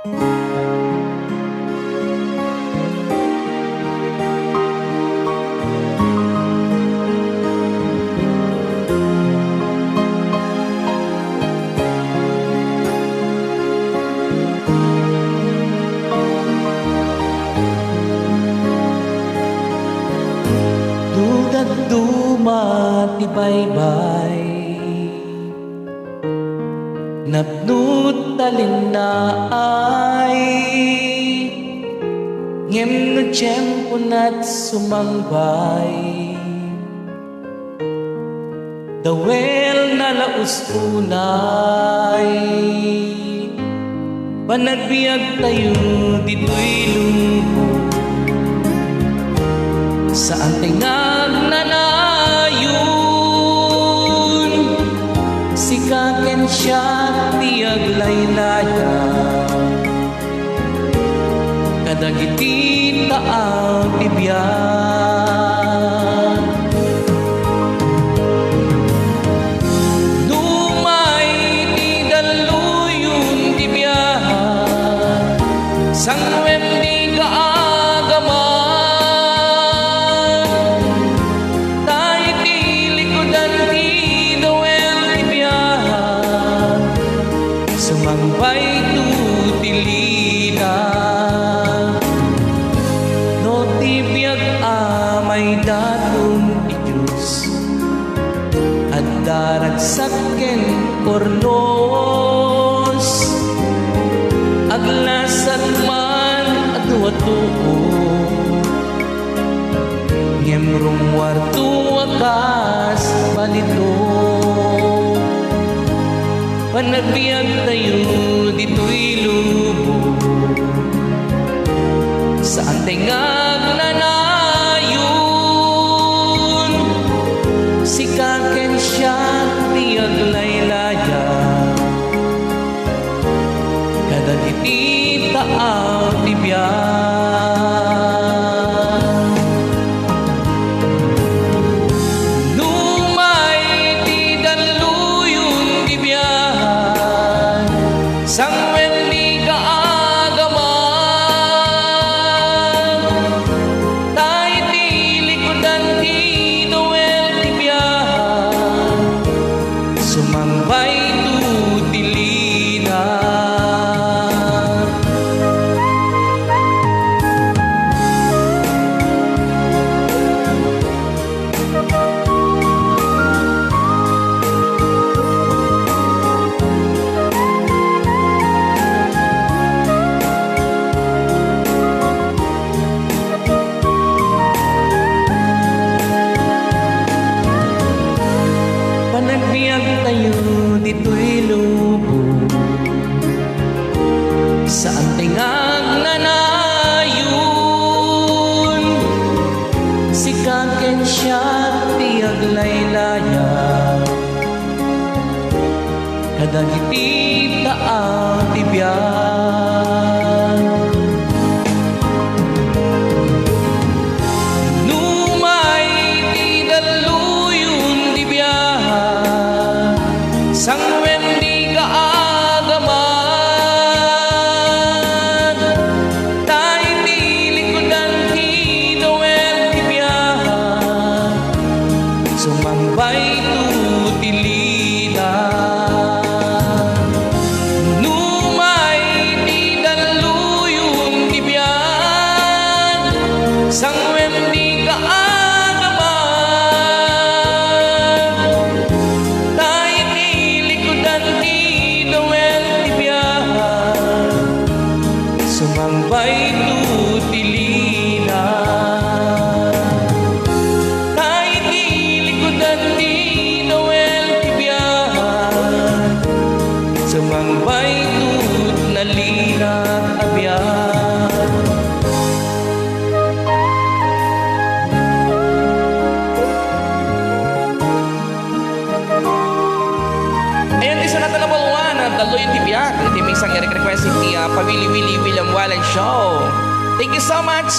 Duda't dumatibaybay, napnut talin na ay ngem no tiyempo na't sumangbay. Dawel na laus unay, panagbiag tayo dito'y lubo. Saan tayo nagnanayon, sikaken siya tiyag laylaya. Kadagiti taang tibyan, dumay ti daluyong tibyan, sangwem di kaagaman. Tayo ti likodan ti dawel tibyan, sumangbay tutilina. No tibiyag amay datong Diyos, at daragsaken kornos, aglasat man adu-atuo, ngem rumwartu wakas balito. Panagbiag tayo dito'y lubo, saan tayo nagnanayon, sikaken siya tiyag laylaya. Kadagiti taang tibyan, dumay ti daluyong tibyan, sangwen di kaagaman. Tayo ti likodan ti dawel tibyan, sumangbay tutilina. Panagbiag tayo dito'y lubo, saan tayo nagnanayon, sikaken siya tiyag laylaya. Kadagiti taang tibyan, numay ti daluyong tibyan, sangwen di kaagaman. Tayo ti likodan ti dawel tibyan, sumangbay tutilina. Numay ti daluyong tibyan, sangwen di kaagaman. Tayo ti likodan ti dawel tibyan, sumangbay tutilina. Tayo ti likodan ti dawel tibyan, sumangbay tutnalina abyan. Ayan, isa natin na baluan at daluyong tibiyag. Ito yung isang request ni Pamili Willie William Wallen Show. Thank you so much.